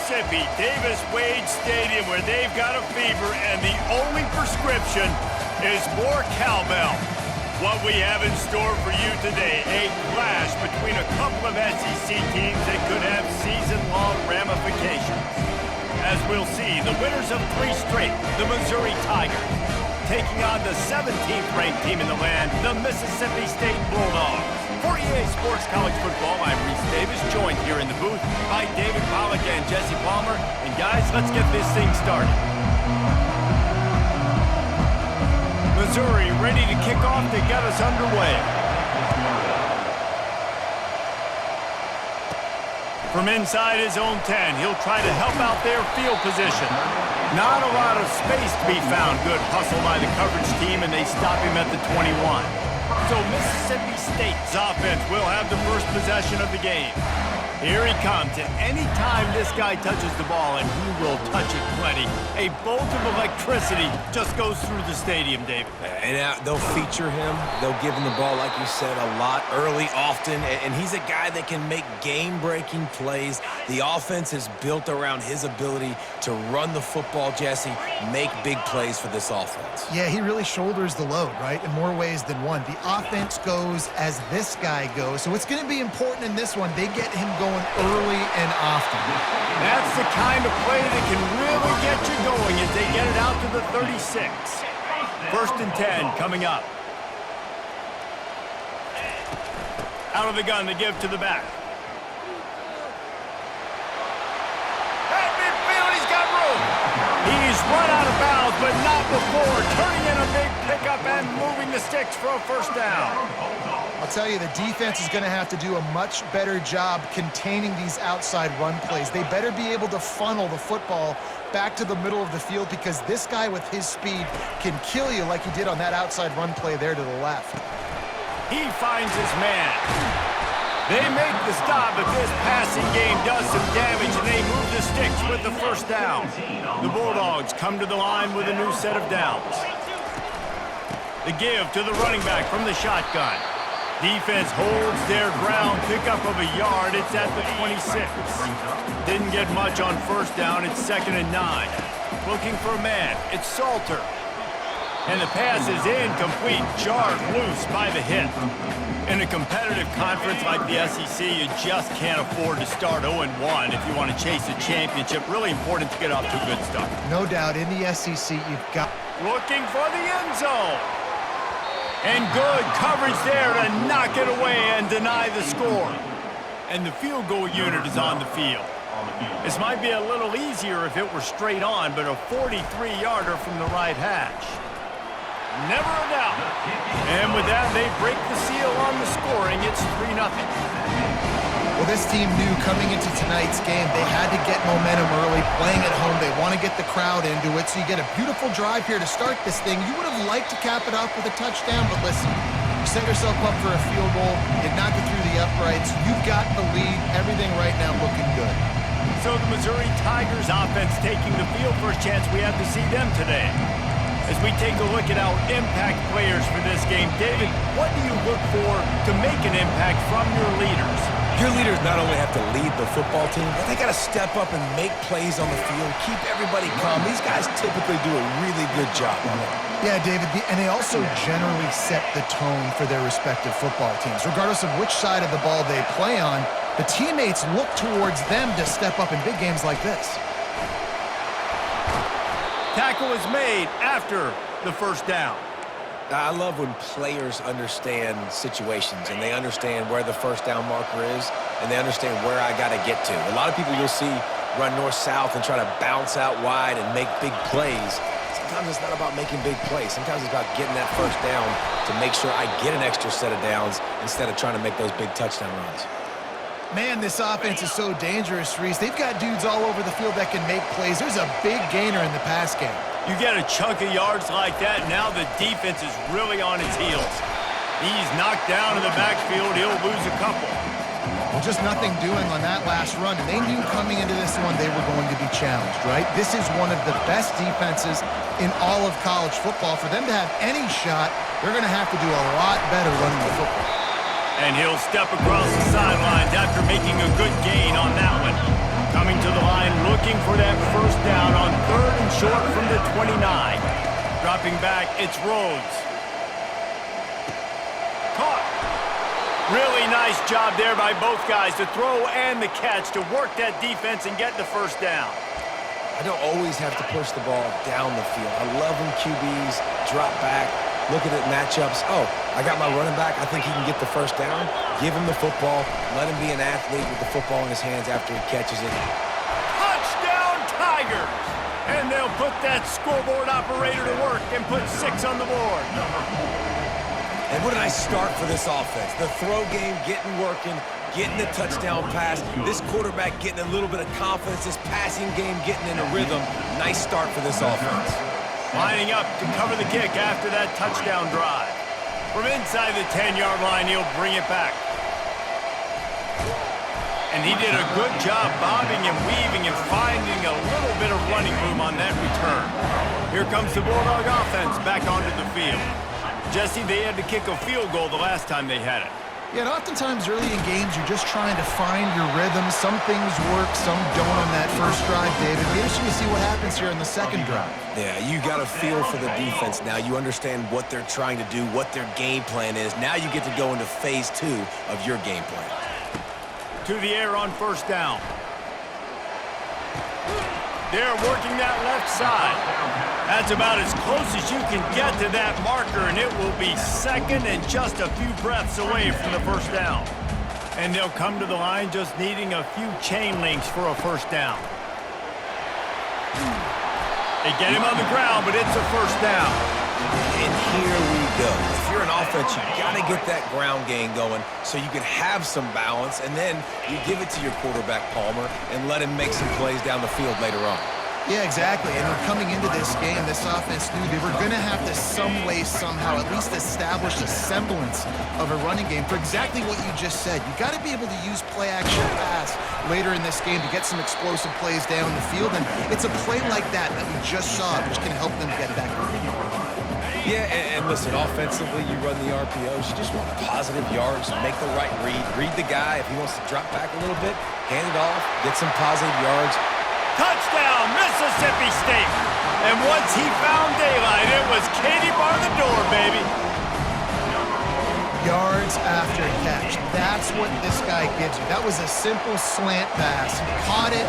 Mississippi, Davis-Wade Stadium, where they've got a fever, and the only prescription is more cowbell. What we have in store for you today, a clash between a couple of SEC teams that could have season-long ramifications. As we'll see, the winners of 3 straight, the Missouri Tigers, taking on the 17th-ranked team in the land, the Mississippi State Bulldogs. For EA Sports College Football, I'm Reese Davis, joined here in the booth by David Pollack and Jesse Palmer. And guys, let's get this thing started. Missouri ready to kick off to get us underway. From inside his own 10, he'll try to help out their field position. Not a lot of space to be found. Good hustle by the coverage team, and they stop him at the 21. So Mississippi State's offense will have the first possession of the game. Here he comes, and any time this guy touches the ball, and he will touch it plenty, a bolt of electricity just goes through the stadium, David. And they'll feature him. They'll give him the ball, like you said, a lot, early, often, and he's a guy that can make game-breaking plays. The offense is built around his ability to run the football, Jesse, make big plays for this offense. Yeah, he really shoulders the load, right, in more ways than one. The offense goes as this guy goes, so it's going to be important in this one. They get him going early and often. That's the kind of play that can really get you going as they get it out to the 36. First and 10 coming up. Out of the gun to give to the back. At midfield, he's got room. He's run out of bounds, but not before turning in a big pickup and moving the sticks for a first down. I'll tell you, the defense is going to have to do a much better job containing these outside run plays. They better be able to funnel the football back to the middle of the field, because this guy with his speed can kill you like he did on that outside run play there to the left. He finds his man. They make the stop, but this passing game does some damage, and they move the sticks with the first down. The Bulldogs come to the line with a new set of downs. The give to the running back from the shotgun. Defense holds their ground, pickup of a yard. It's at the 26. Didn't get much on first down. It's 2nd and 9. Looking for a man. It's Salter. And the pass is incomplete, jarred loose by the hit. In a competitive conference like the SEC, you just can't afford to start 0-1 if you want to chase a championship. Really important to get off to a good start. No doubt, in the SEC, you've got... Looking for the end zone. And good coverage there to knock it away and deny the score. And the field goal unit is on the field. This might be a little easier if it were straight on, but a 43-yarder from the right hash. Never a doubt. And with that, they break the seal on the scoring. It's 3-0. Well, this team knew coming into tonight's game they had to get momentum early, playing at home. They want to get the crowd into it, so you get a beautiful drive here to start this thing. You would have liked to cap it off with a touchdown, but listen, you set yourself up for a field goal, you knock it through the uprights, you've got the lead, everything right now looking good. So the Missouri Tigers offense taking the field. First chance we have to see them today. As we take a look at our impact players for this game, David, what do you look for to make an impact from your leaders? Your leaders not only have to lead the football team, but they got to step up and make plays on the field, keep everybody calm. These guys typically do a really good job on it. Yeah, David, and they also generally set the tone for their respective football teams. Regardless of which side of the ball they play on, the teammates look towards them to step up in big games like this. Tackle is made after the first down. I love when players understand situations and they understand where the first down marker is and they understand where I got to get to. A lot of people you'll see run north-south and try to bounce out wide and make big plays. Sometimes it's not about making big plays. Sometimes it's about getting that first down to make sure I get an extra set of downs instead of trying to make those big touchdown runs. Man, this offense is so dangerous, Reese. They've got dudes all over the field that can make plays. There's a big gainer in the pass game. You get a chunk of yards like that, now the defense is really on its heels. He's knocked down in the backfield. He'll lose a couple. Well, just nothing doing on that last run, and they knew coming into this one they were going to be challenged, right? This is one of the best defenses in all of college football. For them to have any shot, they're going to have to do a lot better running the football. And he'll step across the sidelines after making a good gain on that one. Coming to the line, looking for that first down on 3rd and short from the 29. Dropping back, it's Rhodes. Caught. Really nice job there by both guys to throw and the catch to work that defense and get the first down. I don't always have to push the ball down the field. I love when QBs drop back, look at it matchups. Oh, I got my running back. I think he can get the first down. Give him the football. Let him be an athlete with the football in his hands after he catches it. Touchdown, Tigers! And they'll put that scoreboard operator to work and put 6 on the board. And what a nice start for this offense. The throw game getting working, getting the touchdown pass. This quarterback getting a little bit of confidence. This passing game getting in a rhythm. Nice start for this offense. Lining up to cover the kick after that touchdown drive. From inside the 10-yard line, he'll bring it back. And he did a good job bobbing and weaving and finding a little bit of running room on that return. Here comes the Bulldog offense back onto the field. Jesse, they had to kick a field goal the last time they had it. Yeah, and oftentimes early in games, you're just trying to find your rhythm. Some things work, some don't on that first drive, David. Be interesting to see what happens here in the second drive. Yeah, you got a feel for the defense now. You understand what they're trying to do, what their game plan is. Now you get to go into phase 2 of your game plan. To the air on first down. They're working that left side. That's about as close as you can get to that marker, and it will be second and just a few breaths away from the first down. And they'll come to the line just needing a few chain links for a first down. They get him on the ground, but it's a first down. And here we go. If you're an offense, you got to get that ground game going so you can have some balance, and then you give it to your quarterback, Palmer, and let him make some plays down the field later on. Yeah, exactly. And coming into this game, this offense knew they were going to have to some way, somehow, at least establish a semblance of a running game for exactly what you just said. You got to be able to use play-action pass later in this game to get some explosive plays down the field. And it's a play like that we just saw, which can help them get that going. Yeah, and listen, offensively, you run the RPOs. You just want positive yards, make the right read the guy. If he wants to drop back a little bit, hand it off, get some positive yards. Touchdown, Mississippi State. And once he found daylight, it was Katie bar the door, baby. Yards after catch. That's what this guy gives you. That was a simple slant pass. He caught it,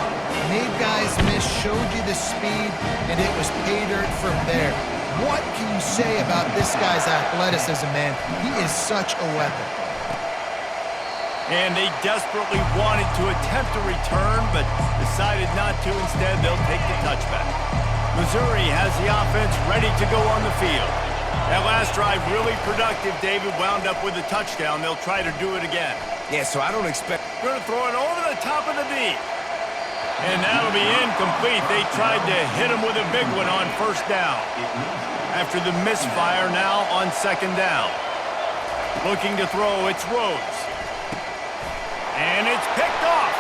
made guys miss, showed you the speed, and it was pay dirt from there. What can you say about this guy's athleticism, man? He is such a weapon. And they desperately wanted to attempt a return, but decided not to. Instead, they'll take the touchback. Missouri has the offense ready to go on the field. That last drive really productive. David wound up with a touchdown. They'll try to do it again. Yeah, so I don't expect... Going to throw it over the top of the deep. And that'll be incomplete. They tried to hit him with a big one on first down. After the misfire now on second down. Looking to throw, it's Rhodes. And it's picked off.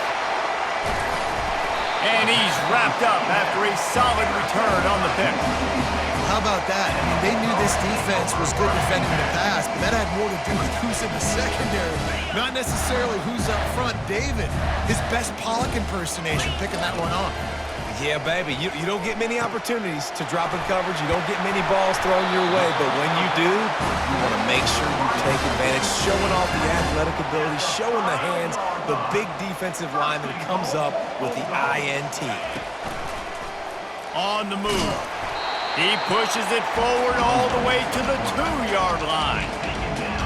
And he's wrapped up after a solid return on the pick. How about that? I mean, they knew this defense was good defending the pass, but that had more to do with who's in the secondary, not necessarily who's up front. David, his best Pollock impersonation, picking that one off. Yeah, baby, you don't get many opportunities to drop in coverage. You don't get many balls thrown your way, but when you do, you want to make sure you take advantage, showing off the athletic ability, showing the hands, the big defensive line that comes up with the INT. On the move. He pushes it forward all the way to the 2-yard line.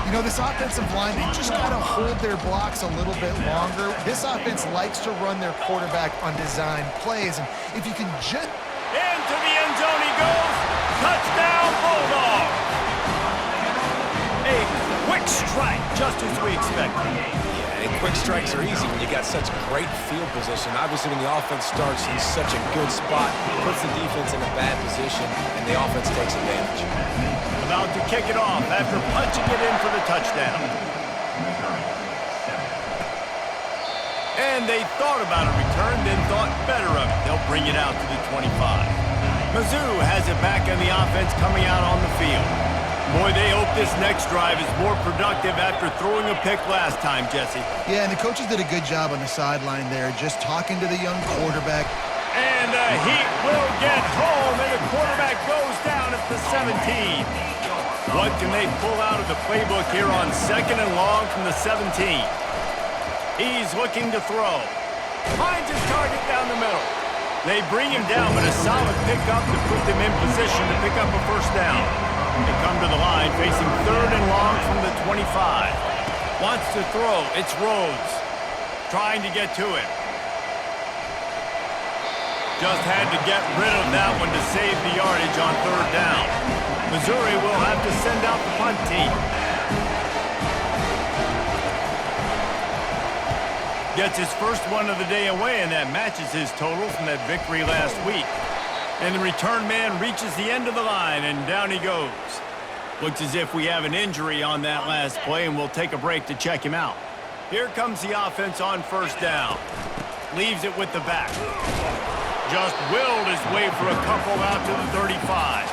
You know, this offensive line, they just got to hold their blocks a little bit longer. This offense likes to run their quarterback on design plays, and if you can just... Into the end zone he goes. Touchdown, Bulldogs. A quick strike, just as we expected. Yeah, and quick strikes are easy when you got such great field position. Obviously, when the offense starts in such a good spot, puts the defense in a bad position, and the offense takes advantage. About to kick it off after punching it in for the touchdown. And they thought about a return, then thought better of it. They'll bring it out to the 25. Mizzou has it back in the offense coming out on the field. Boy, they hope this next drive is more productive after throwing a pick last time, Jesse. Yeah, and the coaches did a good job on the sideline there, just talking to the young quarterback. And the Heat will get home, and the quarterback goes down at the 17. What can they pull out of the playbook here on 2nd and long from the 17? He's looking to throw. Finds his target down the middle. They bring him down, but a solid pickup to put them in position to pick up a first down. They come to the line facing 3rd and long from the 25. Wants to throw. It's Rhodes. Trying to get to him. Just had to get rid of that one to save the yardage on 3rd down. Missouri will have to send out the punt team. Gets his first one of the day away, and that matches his total from that victory last week. And the return man reaches the end of the line, and down he goes. Looks as if we have an injury on that last play, and we'll take a break to check him out. Here comes the offense on 1st down. Leaves it with the back. Just willed his way for a couple out to the 35.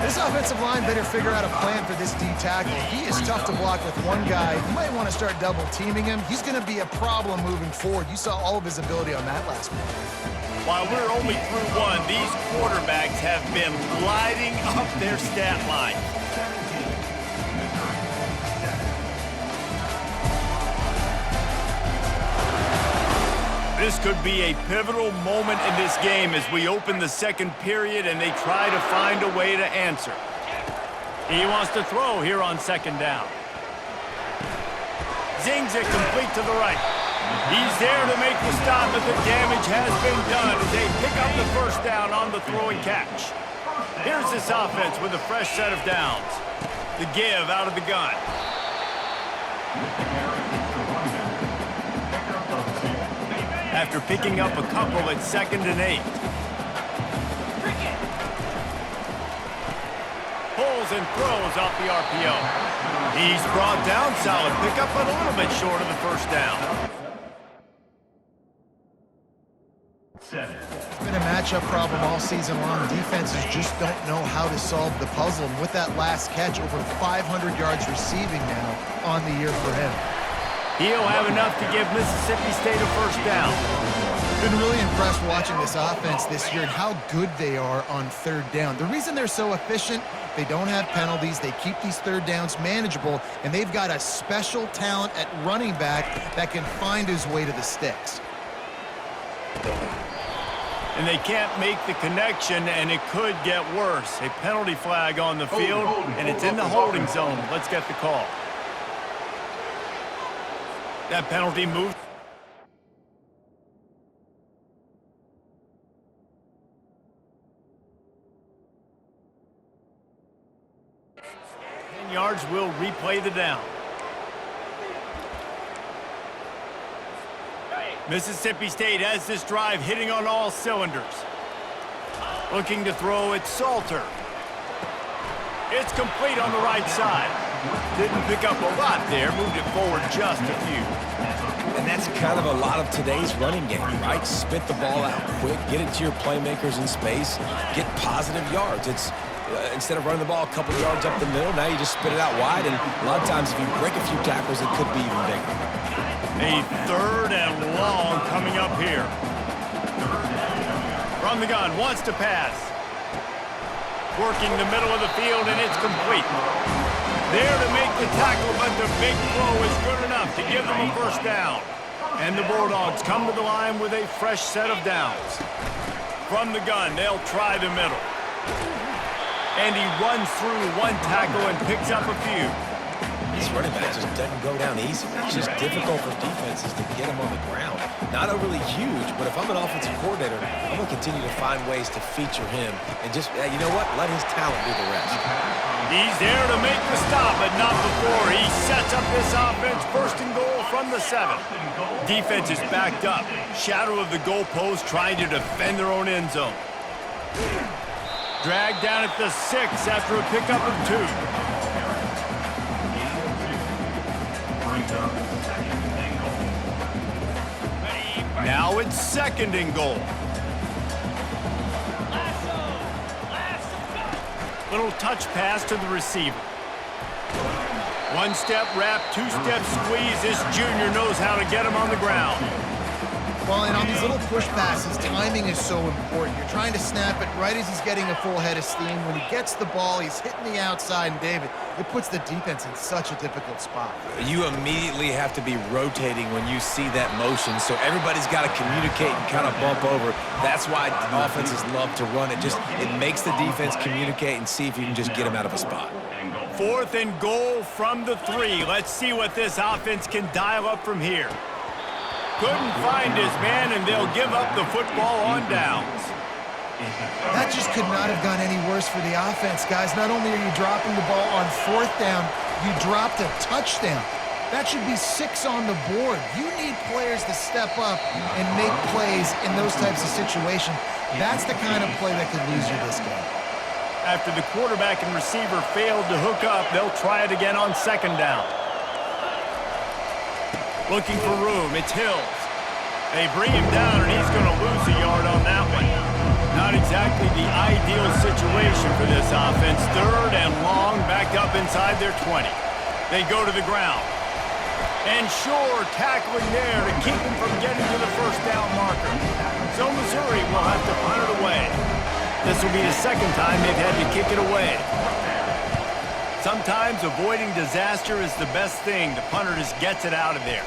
This offensive line better figure out a plan for this D tackle. He is tough to block with one guy. You might want to start double teaming him. He's going to be a problem moving forward. You saw all of his ability on that last play. While we're only through one, these quarterbacks have been lighting up their stat line. This could be a pivotal moment in this game as we open the 2nd period and they try to find a way to answer. He wants to throw here on 2nd down. Zings it complete to the right. He's there to make the stop, but the damage has been done as they pick up the first down on the throw and catch. Here's this offense with a fresh set of downs. The give out of the gun. After picking up a couple at 2nd and 8. Pulls and throws off the RPO. He's brought down, solid pickup, but a little bit short of the first down. It's been a matchup problem all season long. Defenses just don't know how to solve the puzzle. And with that last catch, over 500 yards receiving now on the year for him. He'll have enough to give Mississippi State a first down. Been really impressed watching this offense this year and how good they are on 3rd down. The reason they're so efficient, they don't have penalties, they keep these 3rd downs manageable, and they've got a special talent at running back that can find his way to the sticks. And they can't make the connection, and it could get worse. A penalty flag on the field, and it's in the holding zone. Let's get the call. That penalty moved. 10 yards will replay the down. Mississippi State has this drive hitting on all cylinders. Looking to throw it, Salter. It's complete on the right side. Didn't pick up a lot there, moved it forward just a few. And that's kind of a lot of today's running game, right? Spit the ball out quick, get it to your playmakers in space, get positive yards. It's instead of running the ball a couple yards up the middle, now you just spit it out wide, and a lot of times if you break a few tackles, it could be even bigger. A 3rd and long coming up here. From the gun, wants to pass. Working the middle of the field, and it's complete. There to make the tackle, but the big throw is good enough to give them a first down. And the Bulldogs come to the line with a fresh set of downs. From the gun, they'll try the middle. And he runs through one tackle and picks up a few. This running back just doesn't go down easy. It's just difficult for defenses to get him on the ground. Not overly huge, but if I'm an offensive coordinator, I'm going to continue to find ways to feature him and just, you know what, let his talent do the rest. He's there to make the stop, but not before. He sets up this offense, 1st and goal from the 7. Defense is backed up. Shadow of the goalpost trying to defend their own end zone. Dragged down at the 6 after a pickup of 2. Now it's 2nd and goal. Little touch pass to the receiver. 1-step wrap, 2-step squeeze. This junior knows how to get him on the ground. Well, and on these little push passes, timing is so important. You're trying to snap it right as he's getting a full head of steam. When he gets the ball, he's hitting the outside, and David, it puts the defense in such a difficult spot. You immediately have to be rotating when you see that motion, so everybody's got to communicate and kind of bump over. That's why offenses love to run it. It makes the defense communicate and see if you can just get him out of a spot. 4th and goal from the 3. Let's see what this offense can dial up from here. Couldn't find his man, and they'll give up the football on downs. That just could not have gone any worse for the offense, guys. Not only are you dropping the ball on 4th down, you dropped a touchdown. That should be 6 on the board. You need players to step up and make plays in those types of situations. That's the kind of play that could lose you this game. After the quarterback and receiver failed to hook up, they'll try it again on 2nd down. Looking for room, it's Hills. They bring him down, and he's going to lose a yard on that one. Not exactly the ideal situation for this offense. 3rd and long, back up inside their 20. They go to the ground. And Shore tackling there to keep him from getting to the 1st down marker. So Missouri will have to punt it away. This will be the 2nd time they've had to kick it away. Sometimes avoiding disaster is the best thing. The punter just gets it out of there.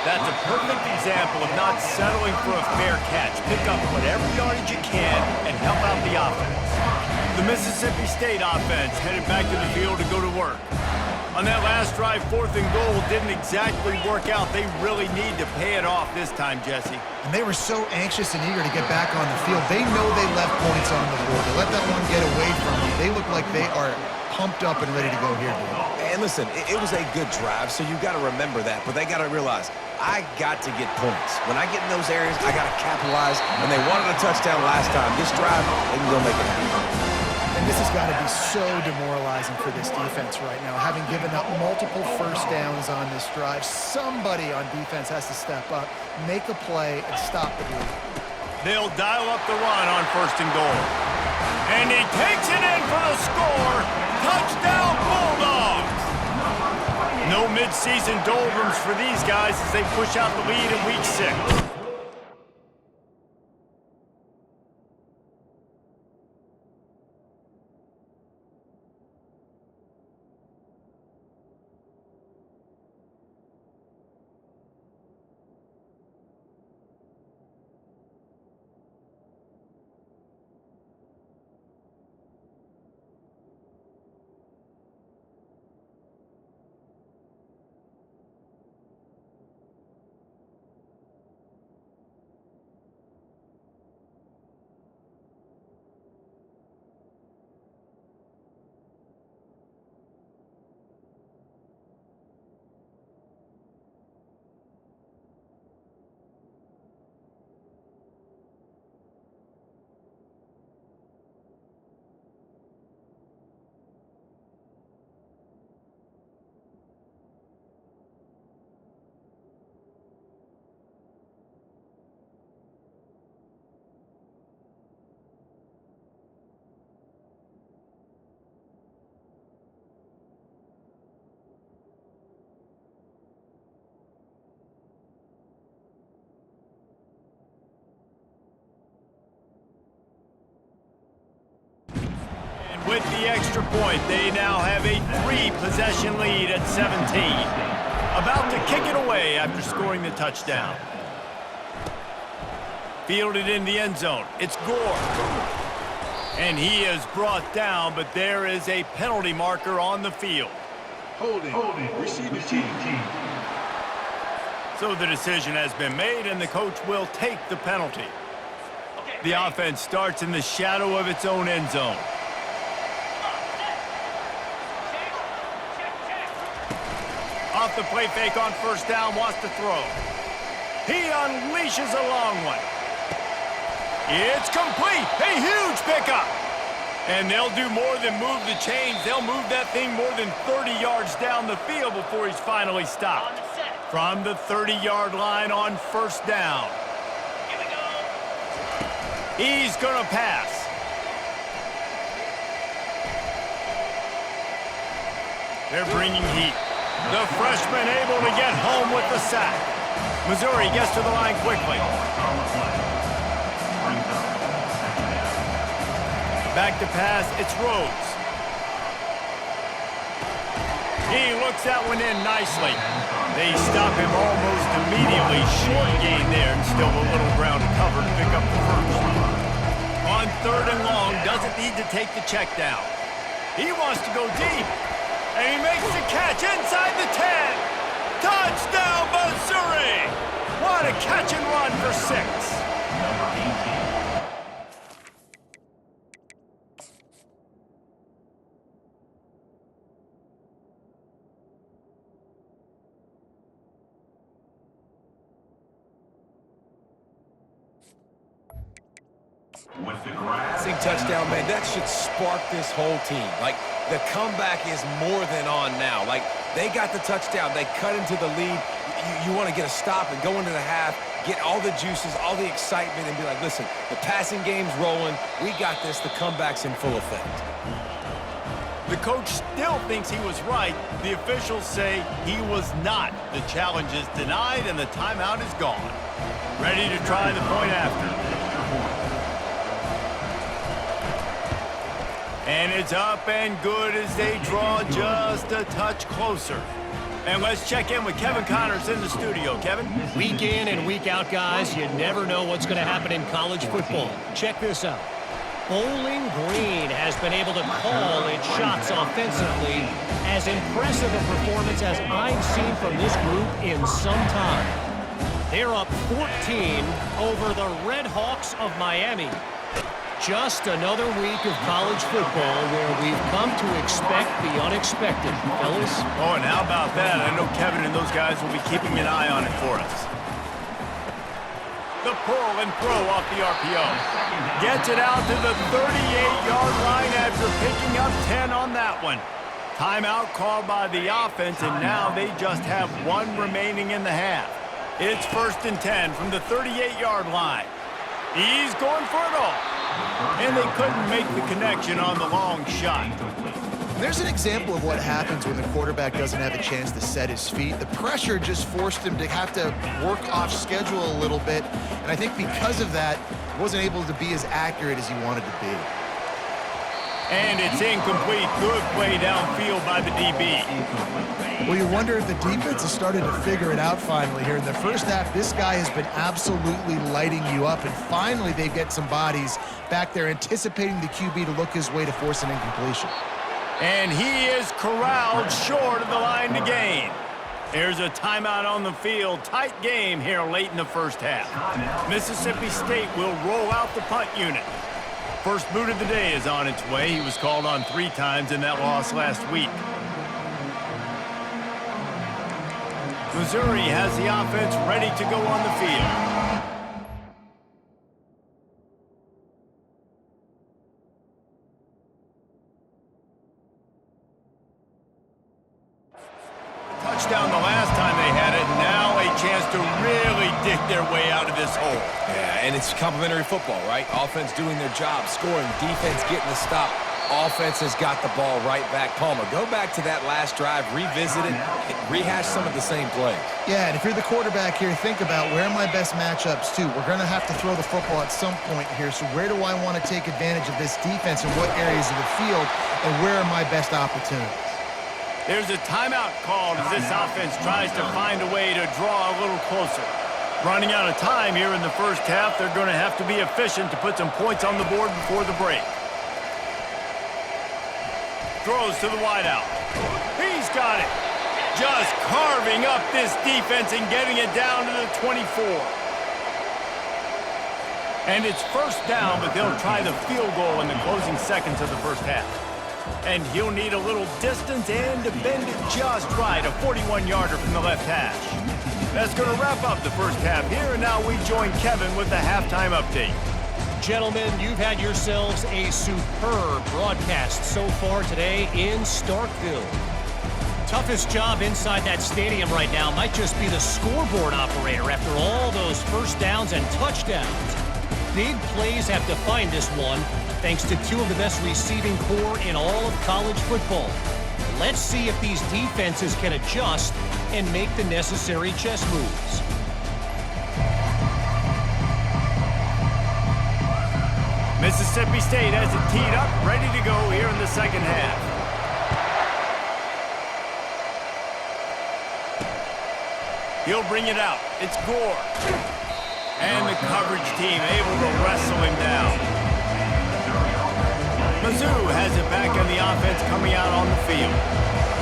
That's a perfect example of not settling for a fair catch. Pick up whatever yardage you can and help out the offense. The Mississippi State offense headed back to the field to go to work. On that last drive, 4th and goal didn't exactly work out. They really need to pay it off this time, Jesse. And they were so anxious and eager to get back on the field. They know they left points on the board. They let that one get away from them. They look like they are pumped up and ready to go here, dude. And listen, it was a good drive, so you got to remember that. But they got to realize, I got to get points. When I get in those areas, I got to capitalize. And they wanted a touchdown last time. This drive, they can go make it happen. And this has got to be so demoralizing for this defense right now. Having given up multiple 1st downs on this drive, somebody on defense has to step up, make a play, and stop the bleed. They'll dial up the run on 1st and goal. And he takes it in for the score. Touchdown, Bulldogs! No mid-season doldrums for these guys as they push out the lead in Week 6. With the extra point, they now have a 3-possession lead at 17. About to kick it away after scoring the touchdown. Fielded in the end zone. It's Gore. And he is brought down, but there is a penalty marker on the field. Holding. Receiver team. So the decision has been made, and the coach will take the penalty. The offense starts in the shadow of its own end zone. Off the play fake on 1st down, wants to throw. He unleashes a long one. It's complete. A huge pickup. And they'll do more than move the chains. They'll move that thing more than 30 yards down the field before he's finally stopped. From the 30-yard line on 1st down. Here we go. He's going to pass. They're bringing heat. The freshman able to get home with the sack. Missouri gets to the line quickly. Back to pass, it's Rhodes. He looks that one in nicely. They stop him almost immediately. Short gain there and still a little ground to cover to pick up the first. On 3rd and long, doesn't need to take the check down. He wants to go deep. And he makes the catch inside the 10. Touchdown, Missouri! What a catch and run for 6. Passing touchdown, man, that should spark this whole team. Like, the comeback is more than on now. Like, they got the touchdown. They cut into the lead. You want to get a stop and go into the half, get all the juices, all the excitement, and be like, listen, the passing game's rolling. We got this. The comeback's in full effect. The coach still thinks he was right. The officials say he was not. The challenge is denied, and the timeout is gone. Ready to try the point after. And it's up and good as they draw just a touch closer. And let's check in with Kevin Connors in the studio. Kevin? Week in and week out, guys, you never know what's going to happen in college football. Check this out. Bowling Green has been able to call its shots offensively. As impressive a performance as I've seen from this group in some time. They're up 14 over the Red Hawks of Miami. Just another week of college football where we've come to expect the unexpected, fellas. Oh, and how about that? I know Kevin and those guys will be keeping an eye on it for us. The pull and throw off the RPO. Gets it out to the 38-yard line after picking up 10 on that one. Timeout called by the offense, and now they just have 1 remaining in the half. It's 1st and 10 from the 38-yard line. He's going for it all. And they couldn't make the connection on the long shot. There's an example of what happens when the quarterback doesn't have a chance to set his feet. The pressure just forced him to have to work off schedule a little bit. And I think because of that, he wasn't able to be as accurate as he wanted to be. And it's incomplete. Good play downfield by the DB. Well, you wonder if the defense has started to figure it out finally here. In the first half, this guy has been absolutely lighting you up, and finally they get some bodies back there anticipating the QB to look his way to force an incompletion. And he is corralled short of the line to gain. There's a timeout on the field. Tight game here late in the first half. Mississippi State will roll out the punt unit. First boot of the day is on its way. He was called on 3 times in that loss last week. Missouri has the offense ready to go on the field. Touchdown the last time they had it. Now a chance to really dig their way out of this hole. Yeah, and it's complimentary football, right? Offense doing their job, scoring, defense getting the stop. Offense has got the ball right back. Palmer, go back to that last drive, revisit it, rehash some of the same plays. Yeah, and if you're the quarterback here, think about where are my best matchups too. We're going to have to throw the football at some point here, so where do I want to take advantage of this defense and what areas of the field, and where are my best opportunities? There's a timeout called as this offense tries to find a way to draw a little closer. Running out of time here in the first half, they're going to have to be efficient to put some points on the board before the break. Throws to the wideout. He's got it. Just carving up this defense and getting it down to the 24. And it's first down, but they'll try the field goal in the closing seconds of the first half. And he'll need a little distance and to bend it just right, a 41-yarder from the left hash. That's going to wrap up the first half here, and now we join Kevin with the halftime update. Gentlemen, you've had yourselves a superb broadcast so far today in Starkville. Toughest job inside that stadium right now might just be the scoreboard operator after all those first downs and touchdowns. Big plays have defined this one, thanks to 2 of the best receiving corps in all of college football. Let's see if these defenses can adjust and make the necessary chess moves. Mississippi State has it teed up, ready to go here in the second half. He'll bring it out. It's Gore. And the coverage team able to wrestle him down. Mizzou has it back on the offense coming out on the field.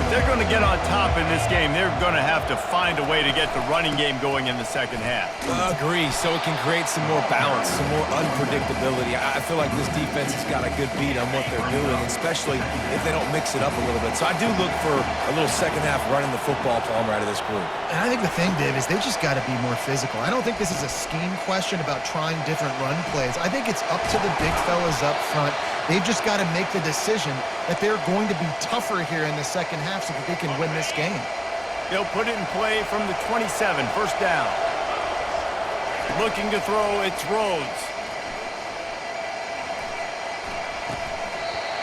If they're going to get on top in this game, they're going to have to find a way to get the running game going in the second half. Agree, so it can create some more balance, some more unpredictability. I feel like this defense has got a good beat on what they're doing, especially if they don't mix it up a little bit. So I do look for a little second half running the football Palmer out of this group. And I think the thing, Dave, is they just got to be more physical. I don't think this is a scheme question about trying different run plays. I think it's up to the big fellas up front. They've just got to make the decision that they're going to be tougher here in the second half so that they can win this game. They'll put it in play from the 27, first down. Looking to throw, it's Rhodes.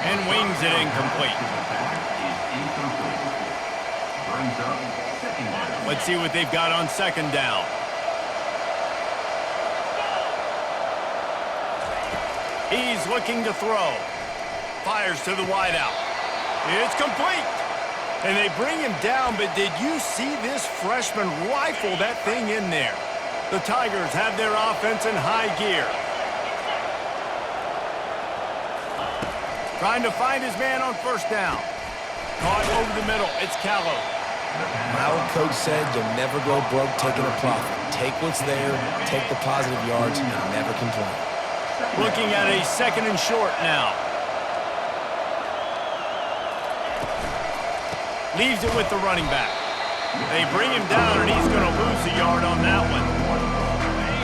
And wings it incomplete. Let's see what they've got on second down. He's looking to throw. Fires to the wideout. It's complete. And they bring him down, but did you see this freshman rifle that thing in there? The Tigers have their offense in high gear. Trying to find his man on first down. Caught over the middle. It's Callow. My old coach said you'll never go broke taking a profit. Take what's there, take the positive yards, and never complain. Looking at a second and short now. Leaves it with the running back. They bring him down, and he's going to lose a yard on that one.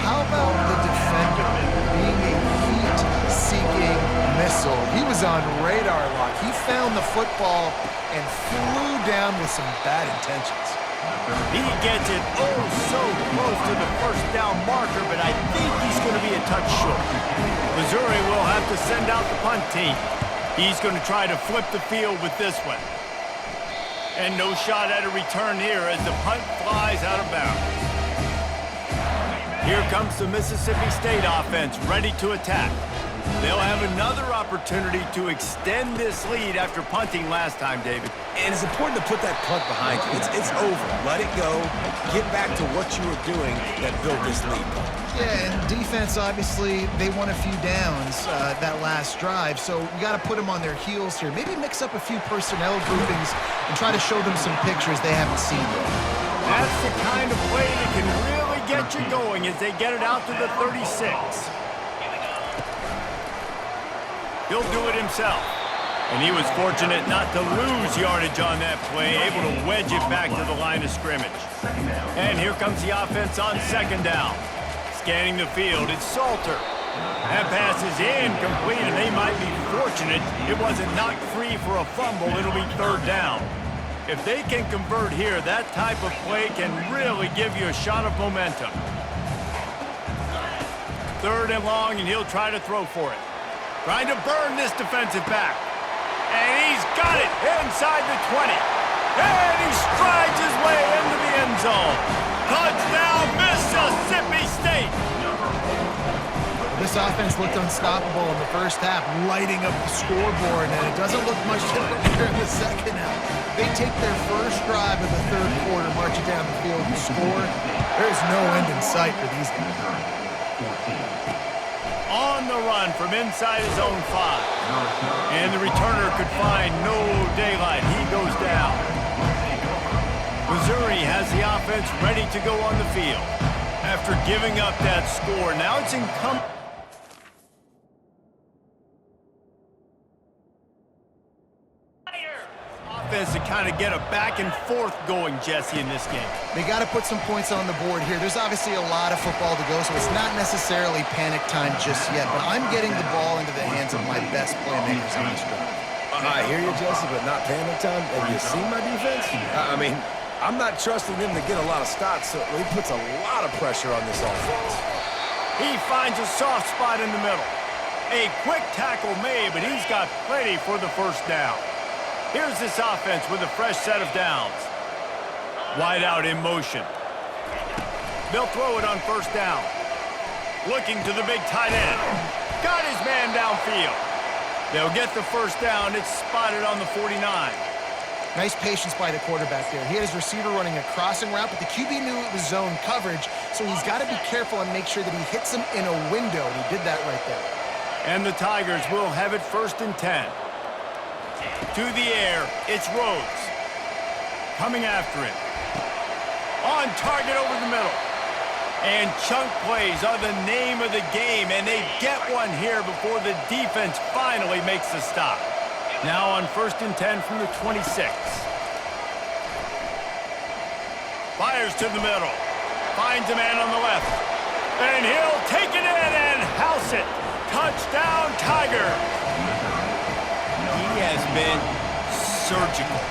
How about the defender being a heat-seeking missile? He was on radar lock. He found the football and flew down with some bad intentions. He gets it oh so close to the first down marker, but I think he's going to be a touch short. Missouri will have to send out the punt team. He's going to try to flip the field with this one. And no shot at a return here as the punt flies out of bounds. Here comes the Mississippi State offense ready to attack. They'll have another opportunity to extend this lead after punting last time, David. And it's important to put that punt behind you. It's over. Let it go. Get back to what you were doing that built this lead. Yeah, and defense, obviously, they won a few downs that last drive, so you got to put them on their heels here. Maybe mix up a few personnel groupings and try to show them some pictures they haven't seen yet. That's the kind of play that can really get you going as they get it out to the 36. He'll do it himself. And he was fortunate not to lose yardage on that play, able to wedge it back to the line of scrimmage. And here comes the offense on second down. Scanning the field, it's Salter. That pass is incomplete, and they might be fortunate it wasn't knocked free for a fumble. It'll be third down. If they can convert here, that type of play can really give you a shot of momentum. Third and long, and he'll try to throw for it. Trying to burn this defensive back. And he's got it inside the 20. And he strides his way into the end zone. Touchdown, Mississippi State. This offense looked unstoppable in the first half, lighting up the scoreboard, and it doesn't look much different here in the second half. They take their first drive of the third quarter, march it down the field and score. There's no end in sight for these guys. On the run from inside his own 5. And the returner could find no daylight. He goes down. Missouri has the offense ready to go on the field. After giving up that score, now it's incumbent. Offense to kind of get a back and forth going, Jesse, in this game. They got to put some points on the board here. There's obviously a lot of football to go, so it's not necessarily panic time just yet, but I'm getting the ball into the hands of my best playmakers on this drive. I hear you, Jesse, but not panic time. Have you seen my defense? I mean, I'm not trusting them to get a lot of stops, so he puts a lot of pressure on this offense. He finds a soft spot in the middle. A quick tackle made, but he's got plenty for the first down. Here's this offense with a fresh set of downs. Wide out in motion. They'll throw it on first down. Looking to the big tight end. Got his man downfield. They'll get the first down. It's spotted on the 49. Nice patience by the quarterback there. He had his receiver running a crossing route, but the QB knew it was zone coverage, so he's got to be careful and make sure that he hits him in a window, and he did that right there. And the Tigers will have it 1st and 10. To the air, it's Rhodes. Coming after it. On target over the middle. And chunk plays are the name of the game, and they get one here before the defense finally makes the stop. Now on 1st and 10 from the 26. Fires to the middle. Finds a man on the left. And he'll take it in and house it. Touchdown, Tigers. He has been surgical.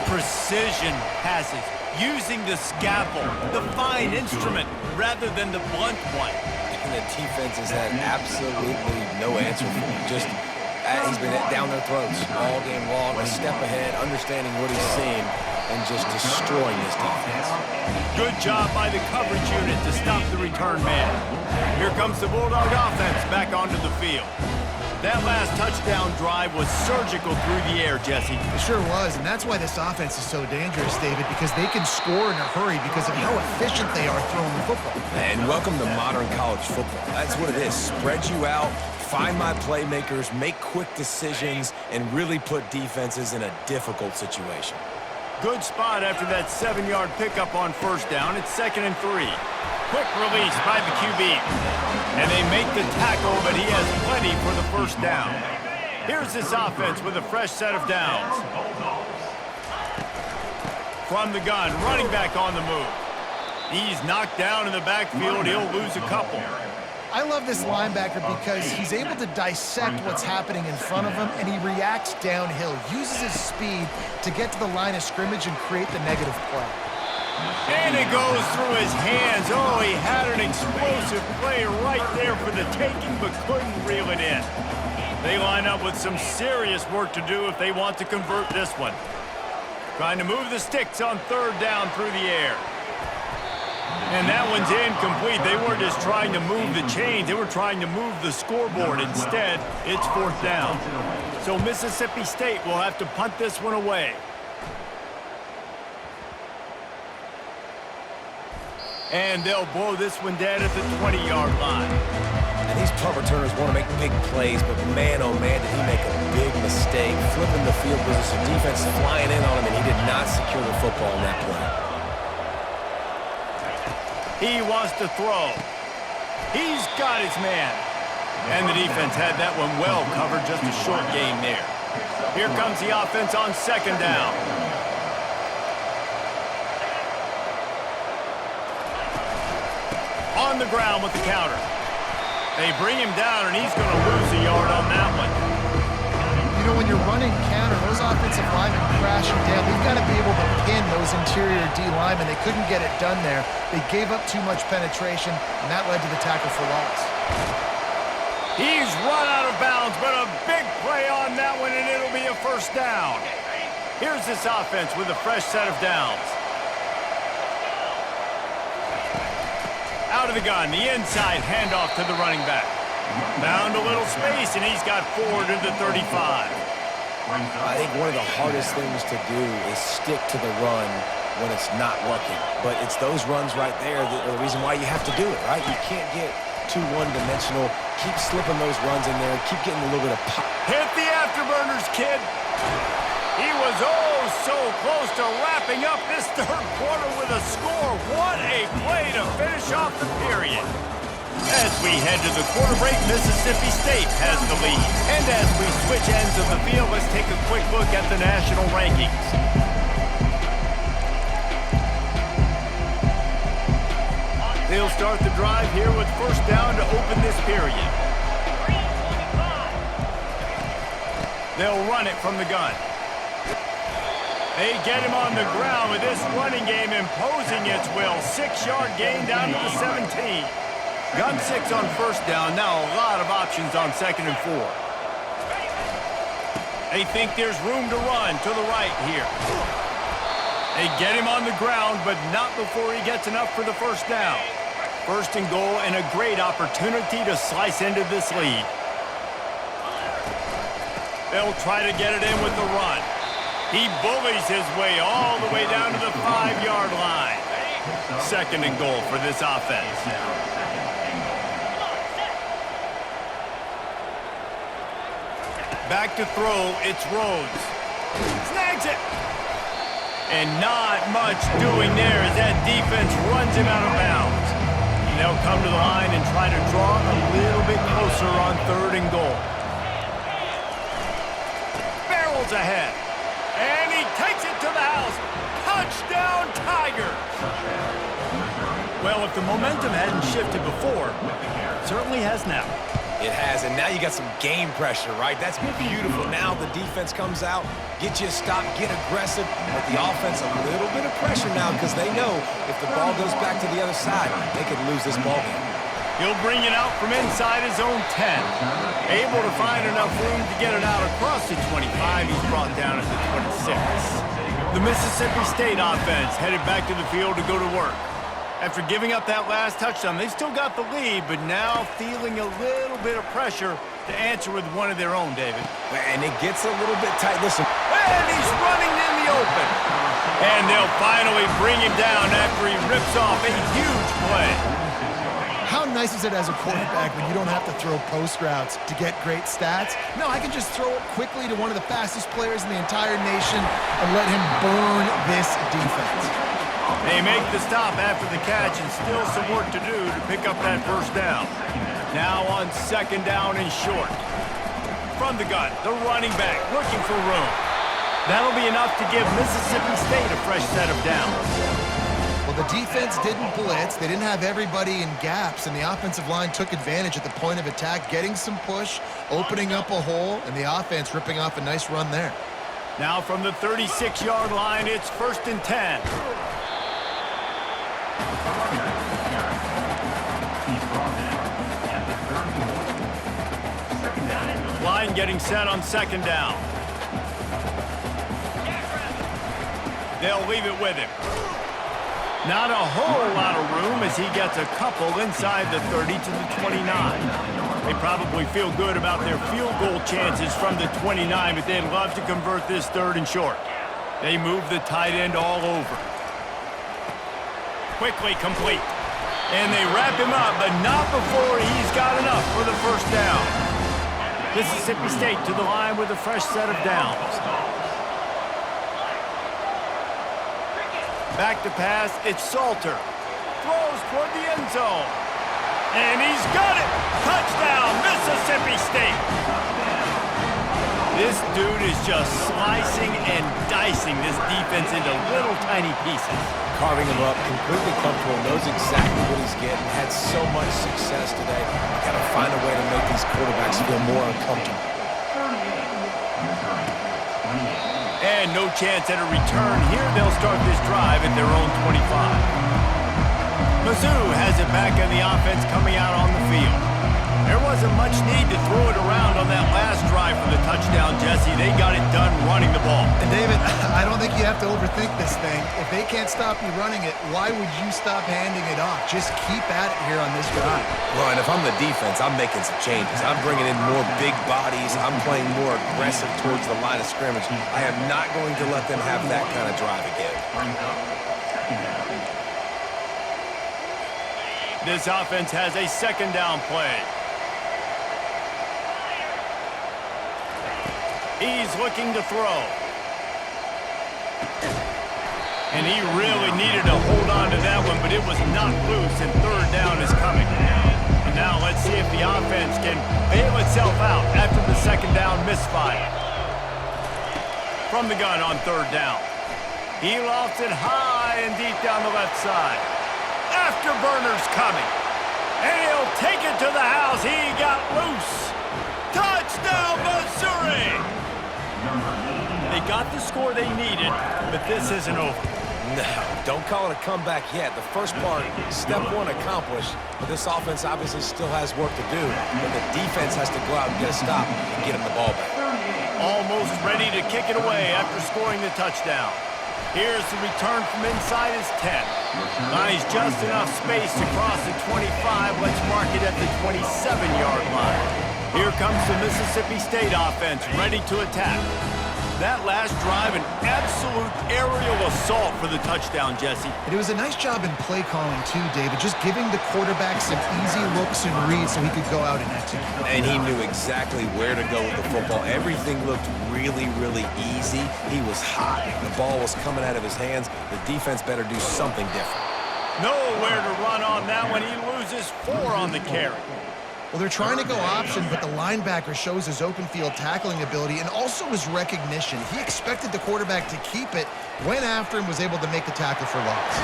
Precision passes. Using the scalpel, the fine instrument, rather than the blunt one. And the defense has had absolutely no answer for him. Just, he's been down their throats all game long, a step ahead, understanding what he's seeing, and just destroying this defense. Good job by the coverage unit to stop the return man. Here comes the Bulldog offense back onto the field. That last touchdown drive was surgical through the air, Jesse. It sure was, and that's why this offense is so dangerous, David, because they can score in a hurry because of how efficient they are throwing the football. And welcome to modern college football. That's what it is. Spread you out, find my playmakers, make quick decisions, and really put defenses in a difficult situation. Good spot after that 7-yard pickup on 1st down. It's 2nd and 3. Quick release by the QB. And they make the tackle, but he has plenty for the 1st down. Here's this offense with a fresh set of downs. From the gun, running back on the move. He's knocked down in the backfield. He'll lose a couple. I love this linebacker because he's able to dissect what's happening in front of him, and he reacts downhill, uses his speed to get to the line of scrimmage and create the negative play. And it goes through his hands. Oh, he had an explosive play right there for the taking, but couldn't reel it in. They line up with some serious work to do if they want to convert this one. Trying to move the sticks on 3rd down through the air. And that one's incomplete. They weren't just trying to move the chains. They were trying to move the scoreboard. Instead, it's 4th down. So Mississippi State will have to punt this one away. And they'll blow this one dead at the 20-yard line. And these punt returners want to make big plays, but man, oh man, did he make a big mistake. Flipping the field position, defense flying in on him, and he did not secure the football in that play. He wants to throw. He's got his man. And the defense had that one well covered, just a short gain there. Here comes the offense on 2nd down. On the ground with the counter. They bring him down, and he's going to lose a yard on that one. You know, when you're running counter, those offensive linemen crashing down, they've got to be able to pin those interior D linemen. They couldn't get it done there. They gave up too much penetration, and that led to the tackle for loss. He's run out of bounds, but a big play on that one, and it'll be a 1st down. Here's this offense with a fresh set of downs. Out of the gun, the inside handoff to the running back. Found a little space, and he's got 4 to the 35. I think one of the hardest things to do is stick to the run when it's not working. But it's those runs right there that are the reason why you have to do it, right? You can't get too one-dimensional. Keep slipping those runs in there. Keep getting a little bit of pop. Hit the afterburners, kid. He was so close to wrapping up this 3rd quarter with a score. What a play to finish off the period. As we head to the quarter break, Mississippi State has the lead. And as we switch ends of the field, let's take a quick look at the national rankings. They'll start the drive here with 1st down to open this period. They'll run it from the gun. They get him on the ground with this running game imposing its will. 6-yard gain down to the 17. Gun 6 on 1st down. Now a lot of options on 2nd and 4. They think there's room to run to the right here. They get him on the ground, but not before he gets enough for the 1st down. 1st and goal, and a great opportunity to slice into this lead. They'll try to get it in with the run. He bullies his way all the way down to the 5-yard line. 2nd and goal for this offense. Back to throw, it's Rhodes. Snags it! And not much doing there as that defense runs him out of bounds. They'll come to the line and try to draw a little bit closer on 3rd and goal. Barrels ahead. And he takes it to the house. Touchdown, Tigers! Well, if the momentum hadn't shifted before, it certainly has now. It has, and now you got some game pressure, right? That's beautiful. Now the defense comes out, get you a stop, get aggressive, but the offense a little bit of pressure now because they know if the ball goes back to the other side, they could lose this ball game. He'll bring it out from inside his own 10. Able to find enough room to get it out across the 25. He's brought down at the 26. The Mississippi State offense headed back to the field to go to work. After giving up that last touchdown, they've still got the lead, but now feeling a little bit of pressure to answer with one of their own, David. And it gets a little bit tight. Listen. And he's running in the open. And they'll finally bring him down after he rips off a huge play. How nice is it as a quarterback when you don't have to throw post routes to get great stats? No, I can just throw it quickly to one of the fastest players in the entire nation and let him burn this defense. They make the stop after the catch and still some work to do to pick up that 1st down. Now on 2nd down and short. From the gun, the running back looking for room. That'll be enough to give Mississippi State a fresh set of downs. Well, the defense didn't blitz. They didn't have everybody in gaps, and the offensive line took advantage at the point of attack, getting some push, opening up a hole, and the offense ripping off a nice run there. Now from the 36-yard line, it's 1st and 10. Line getting set on 2nd down. They'll leave it with him. Not a whole lot of room as he gets a couple inside the 30 to the 29. They probably feel good about their field goal chances from the 29, but they'd love to convert this 3rd and short. They move the tight end all over. Quickly complete. And they wrap him up, but not before he's got enough for the 1st down. Mississippi State to the line with a fresh set of downs. Back to pass, it's Salter. Throws toward the end zone. And he's got it! Touchdown, Mississippi State! This dude is just slicing and dicing this defense into little tiny pieces. Carving him up, completely comfortable, knows exactly what he's getting, had so much success today. You got to find a way to make these quarterbacks feel more uncomfortable. And no chance at a return here. They'll start this drive at their own 25. Mizzou has it back on the offense coming out on the field. There wasn't much need to throw it around on that last drive for the touchdown, Jesse. They got it done running the ball. And David, I don't think you have to overthink this thing. If they can't stop you running it, why would you stop handing it off? Just keep at it here on this drive. Well, and if I'm the defense, I'm making some changes. I'm bringing in more big bodies. I'm playing more aggressive towards the line of scrimmage. I am not going to let them have that kind of drive again. This offense has a 2nd down play. He's looking to throw. And he really needed to hold on to that one, but it was knocked loose, and 3rd down is coming. And now let's see if the offense can bail itself out after the 2nd down misfire. From the gun on 3rd down. He lofts it high and deep down the left side. Afterburner's coming. And he'll take it to the house. He got loose. Touchdown, Missouri! They got the score they needed, but this isn't over. No, don't call it a comeback yet. The first part, step 1 accomplished, but this offense obviously still has work to do, but the defense has to go out and get a stop and get him the ball back. Almost ready to kick it away after scoring the touchdown. Here's the return from inside his 10. Buys just enough space to cross the 25. Let's mark it at the 27-yard line. Here comes the Mississippi State offense, ready to attack. That last drive, an absolute aerial assault for the touchdown, Jesse. And it was a nice job in play calling too, David, just giving the quarterback some easy looks and reads so he could go out and execute. And he knew exactly where to go with the football. Everything looked really, really easy. He was hot. The ball was coming out of his hands. The defense better do something different. Nowhere to run on that one. He loses 4 on the carry. Well, they're trying to go option, but the linebacker shows his open field tackling ability and also his recognition. He expected the quarterback to keep it, went after him, was able to make the tackle for loss.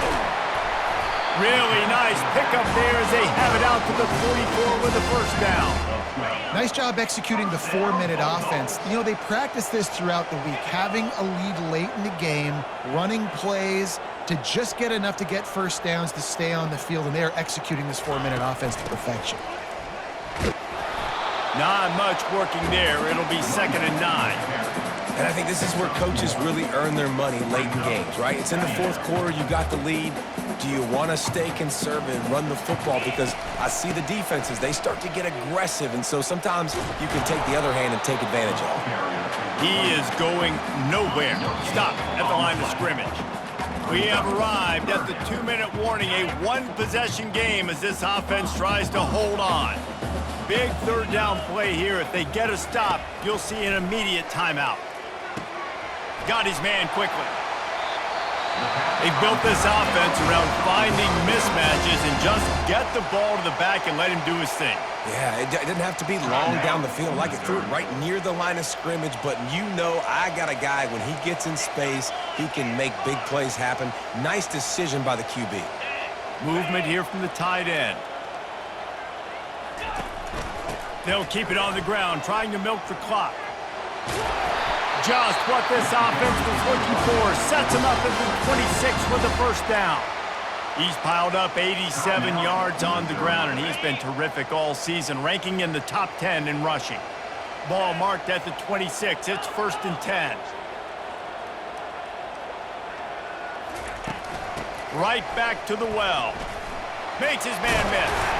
Really nice pickup there as they have it out to the 44 with the first down. Nice job executing the 4-minute offense. You know, they practice this throughout the week, having a lead late in the game, running plays to just get enough to get first downs to stay on the field, and they are executing this 4-minute offense to perfection. Not much working there. It'll be 2nd and 9. And I think this is where coaches really earn their money late in games, right? It's in the 4th quarter. You got the lead. Do you want to stay conservative, run the football? Because I see the defenses, they start to get aggressive, and so sometimes you can take the other hand and take advantage of it. He is going nowhere. Stop at the line of scrimmage. We have arrived at the 2-minute warning, a 1-possession game as this offense tries to hold on. Big 3rd down play here. If they get a stop, you'll see an immediate timeout. Got his man quickly. They've built this offense around finding mismatches and just get the ball to the back and let him do his thing. Yeah, it didn't have to be long down the field. Like it threw it right near the line of scrimmage, but you know I got a guy, when he gets in space, he can make big plays happen. Nice decision by the QB. Movement here from the tight end. They'll keep it on the ground, trying to milk the clock. Just what this offense was looking for. Sets him up at the 26 with the first down. He's piled up 87 yards on the ground, and he's been terrific all season, ranking in the top 10 in rushing. Ball marked at the 26. It's 1st and 10. Right back to the well. Makes his man miss.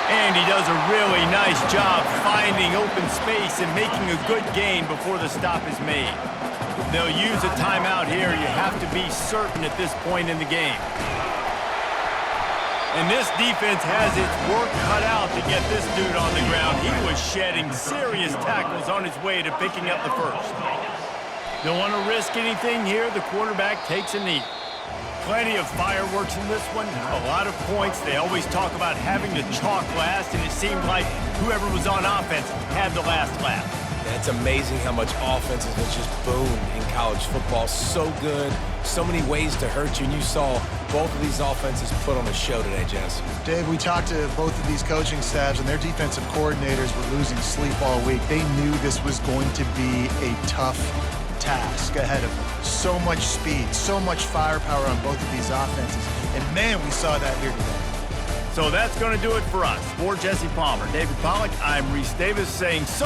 And he does a really nice job finding open space and making a good gain before the stop is made. They'll use a timeout here. You have to be certain at this point in the game. And this defense has its work cut out to get this dude on the ground. He was shedding serious tackles on his way to picking up the first. Don't want to risk anything here. The quarterback takes a knee. Plenty of fireworks in this one, a lot of points. They always talk about having the chalk last, and it seemed like whoever was on offense had the last laugh. It's amazing how much offenses have just boomed in college football. So good, so many ways to hurt you, and you saw both of these offenses put on a show today, Jess. Dave, we talked to both of these coaching staffs, and their defensive coordinators were losing sleep all week. They knew this was going to be a tough task ahead of them. So much speed, so much firepower on both of these offenses. And man, we saw that here today. So that's going to do it for us. For Jesse Palmer, David Pollack, I'm Reese Davis saying so